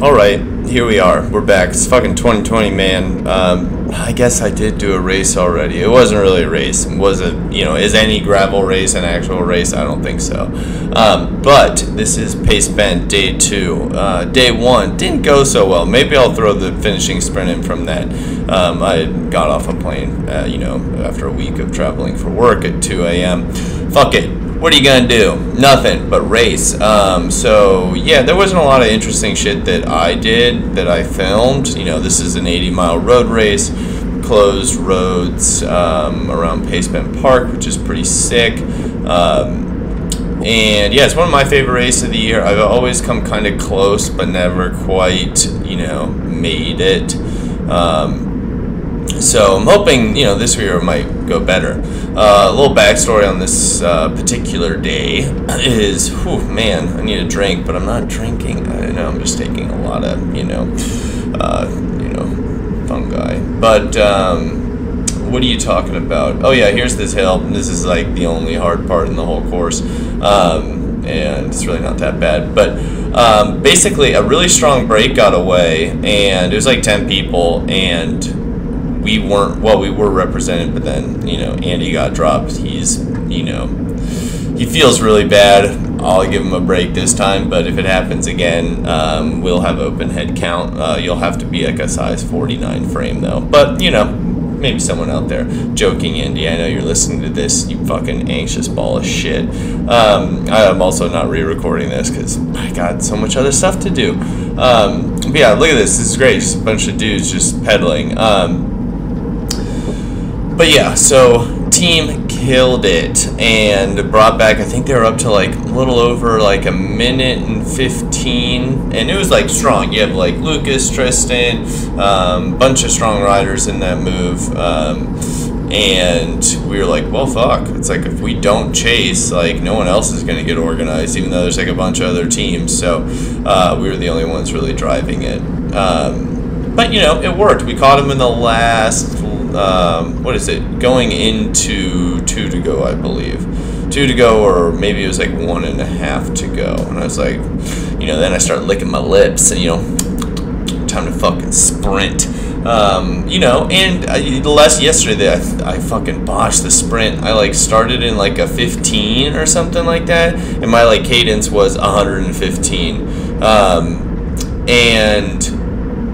Alright, here we are. We're back. It's fucking 2020, man. I guess I did do a race already. It wasn't really a race. Was it, is any gravel race an actual race? I don't think so. But this is Pace Bend Day 2. Day 1 didn't go so well. Maybe I'll throw the finishing sprint in from that. I got off a plane, after a week of traveling for work at 2 a.m. Fuck it. What are you gonna do? Nothing but race. So yeah, there wasn't a lot of interesting shit that I did, that I filmed. This is an 80-mile road race, closed roads around Pace Bend Park, which is pretty sick. And yeah, it's one of my favorite races of the year. I've always come kind of close, but never quite, made it. So I'm hoping, this year might go better. A little backstory on this particular day is, man, I need a drink, but I'm not drinking. I know I'm just taking a lot of, fungi. But what are you talking about? Oh yeah, here's this hill. This is like the only hard part in the whole course, and it's really not that bad. But basically, a really strong break got away, and it was like 10 people, and we were represented, but then, Andy got dropped. He's, he feels really bad. I'll give him a break this time, but if it happens again, we'll have open head count. You'll have to be like a size 49 frame, though. But, maybe someone out there. Joking, Andy. I know you're listening to this, you fucking anxious ball of shit. I'm also not re-recording this because I got so much other stuff to do. But yeah, look at this. This is great. Just a bunch of dudes just pedaling. But yeah, so team killed it and brought back, I think they were up to like a little over like a minute and 15, and it was like strong. You have like Lucas, Tristan, bunch of strong riders in that move, and we were like, well, fuck, it's like if we don't chase, like no one else is going to get organized, even though there's like a bunch of other teams. So we were the only ones really driving it. But it worked. We caught him in the last, going into 2 to go, I believe. 2 to go, or maybe it was like 1.5 to go. And I was like, then I started licking my lips and, time to fucking sprint. And yesterday I fucking botched the sprint. I like started in like a 15 or something like that, and my like cadence was 115.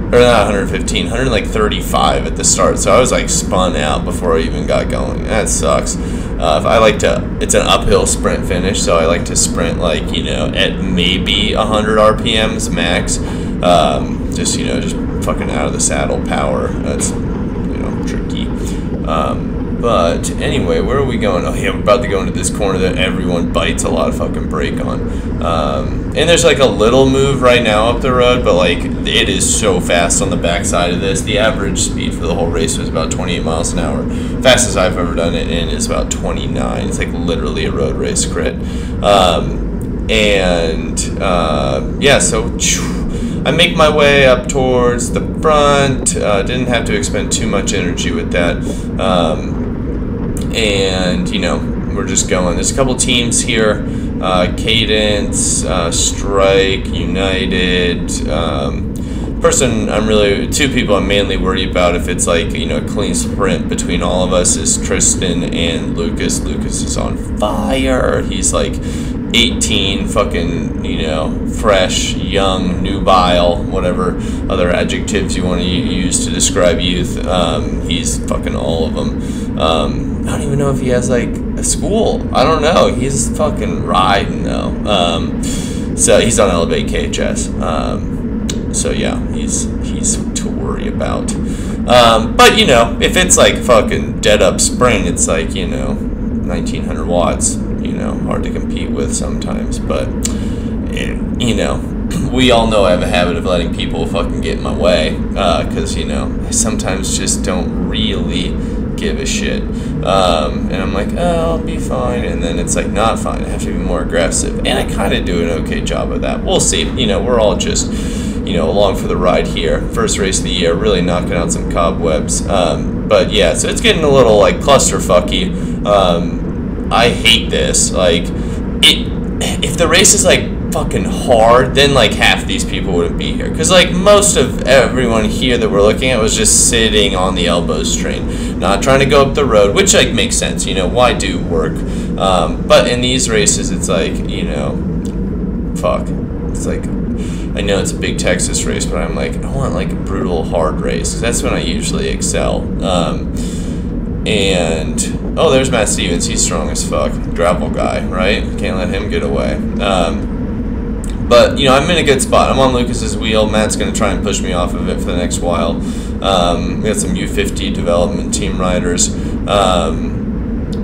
Or not 115, 135 at the start. So I was like spun out before I even got going. That sucks. It's an uphill sprint finish, so I like to sprint like, at maybe 100 RPMs max. Just fucking out of the saddle power. That's, tricky. But anyway, where are we going? Oh yeah, we're about to go into this corner that everyone bites a lot of fucking brake on. And there's like a little move right now up the road, but like it is so fast on the backside of this. The average speed for the whole race was about 28 miles an hour. Fastest I've ever done it in is about 29. It's like literally a road race crit. So I make my way up towards the front. Didn't have to expend too much energy with that. We're just going. There's a couple teams here. Cadence, Strike, United. Two people I'm mainly worried about if it's like, a clean sprint between all of us is Tristan and Lucas. Lucas is on fire. He's like 18, fucking, fresh, young, nubile, whatever other adjectives you want to use to describe youth. He's fucking all of them. I don't even know if he has like a school. I don't know. He's fucking riding though. So he's on Elevate KHS. So yeah, he's to worry about. But if it's like fucking dead up sprint, it's like 1900 watts. Hard to compete with sometimes, but we all know I have a habit of letting people fucking get in my way, because I sometimes just don't really give a shit, and I'm like, oh, I'll be fine, and then it's like not fine. I have to be more aggressive, and I kind of do an okay job of that. We'll see. We're all just along for the ride here. First race of the year, really knocking out some cobwebs. But yeah, so it's getting a little like clusterfucky. I hate this. Like, if the race is like fucking hard, then like half these people wouldn't be here. Because like most of everyone here that we're looking at was just sitting on the elbows train, not trying to go up the road, which like makes sense, you know, why do work? But in these races, it's like, you know, fuck. It's like, I know it's a big Texas race, but I'm like, I want like a brutal hard race, because that's when I usually excel. And oh, there's Matt Stevens. He's strong as fuck. Gravel guy, right? Can't let him get away. But you know, I'm in a good spot. I'm on Lucas's wheel. Matt's gonna try and push me off of it for the next while. We got some U50 development team riders,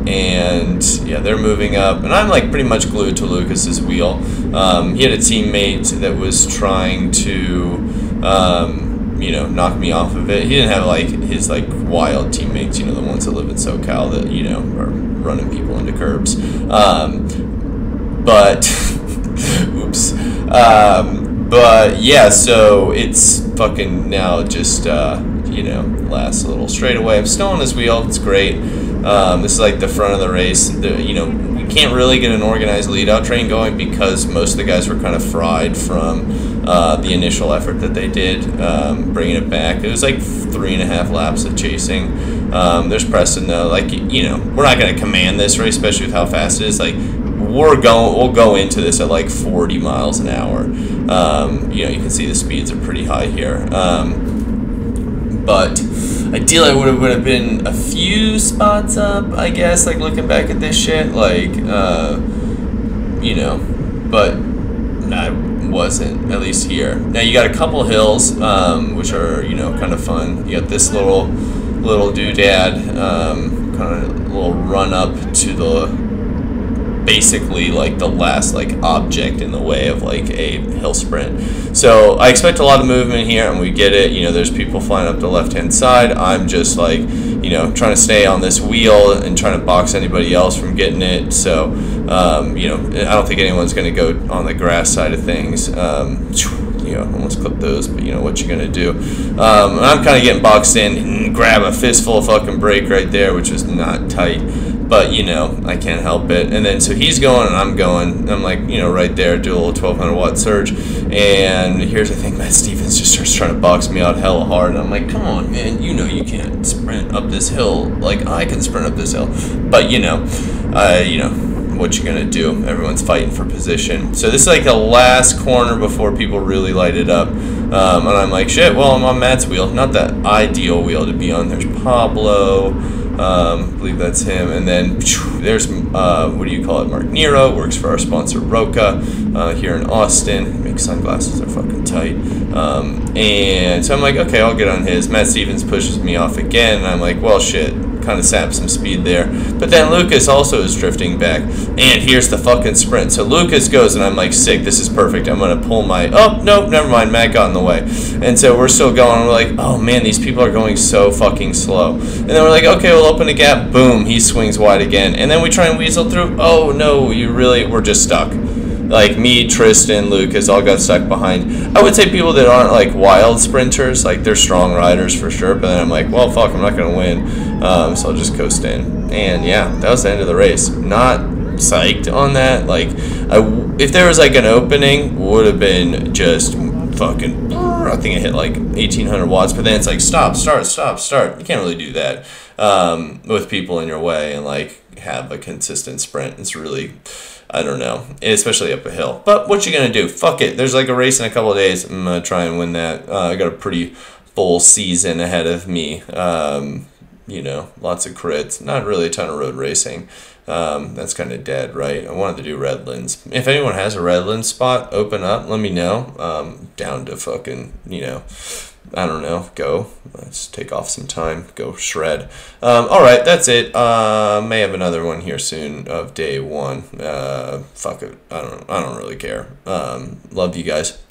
and yeah, they're moving up, and I'm like pretty much glued to Lucas's wheel. He had a teammate that was trying to. You know, knock me off of it. He didn't have like his like wild teammates, you know, the ones that live in SoCal that, you know, are running people into curbs. But oops. But yeah, so it's fucking now just you know, last little straightaway. I'm still on this wheel. It's great. This is like the front of the race. You know, we can't really get an organized lead-out train going because most of the guys were kind of fried from the initial effort that they did, bringing it back. It was like 3.5 laps of chasing. There's Preston though. Like, you know, we're not going to command this race, especially with how fast it is. Like, we'll go into this at like 40 miles an hour. You know, you can see the speeds are pretty high here. But ideally, I would have been a few spots up, I guess, like looking back at this shit, like, you know, but I wasn't, at least here. Now you got a couple hills, which are, you know, kind of fun. You got this little doodad, kind of little run up to the, basically like the last like object in the way of like a hill sprint. So I expect a lot of movement here, and we get it. You know, there's people flying up the left hand side. I'm just like, you know, trying to stay on this wheel and trying to box anybody else from getting it. So you know, I don't think anyone's going to go on the grass side of things. You know, almost clip those, but you know what you're gonna do. I'm kind of getting boxed in and grab a fistful of fucking brake right there, which is not tight. But, you know, I can't help it. And then, so he's going and I'm going. I'm like, you know, right there, do a little 1200 watt surge. And here's the thing, Matt Stevens just starts trying to box me out hella hard. And I'm like, come on, man, you know you can't sprint up this hill like I can sprint up this hill. But, you know, what you gonna do? Everyone's fighting for position. So this is like the last corner before people really light it up. And I'm like, shit, well, I'm on Matt's wheel. Not the ideal wheel to be on. There's Pablo. I believe that's him. And then there's, what do you call it? Mark Nero, works for our sponsor Roca here in Austin. Makes sunglasses, are fucking tight. And so I'm like, okay, I'll get on his. Matt Stevens pushes me off again. And I'm like, well, shit. Kind of sapped some speed there. But then Lucas also is drifting back. And here's the fucking sprint. So Lucas goes, and I'm like, sick, this is perfect. I'm going to pull my, oh, nope, never mind. Matt got in the way. And so we're still going. And we're like, oh, man, these people are going so fucking slow. And then we're like, okay, we'll open a gap. Boom, he swings wide again. And then we try and weasel through. Oh, no, we're just stuck. Like me, Tristan, Lucas, all got stuck behind. I would say people that aren't like wild sprinters, like they're strong riders for sure. But then I'm like, well, fuck, I'm not gonna win, so I'll just coast in. And yeah, that was the end of the race. Not psyched on that. Like, if there was like an opening, would have been just fucking. I think I hit like 1800 watts. But then it's like stop, start, stop, start. You can't really do that with people in your way and like have a consistent sprint. It's really. I don't know, especially up a hill. But what you gonna do? Fuck it. There's like a race in a couple of days. I'm gonna try and win that. I got a pretty full season ahead of me. You know, lots of crits. Not really a ton of road racing. That's kind of dead, right? I wanted to do Redlands. If anyone has a Redlands spot open up, let me know. Down to fucking, you know, I don't know, go. Let's take off some time, go shred. All right, that's it. May have another one here soon of day one. Fuck it, I don't really care. Love you guys.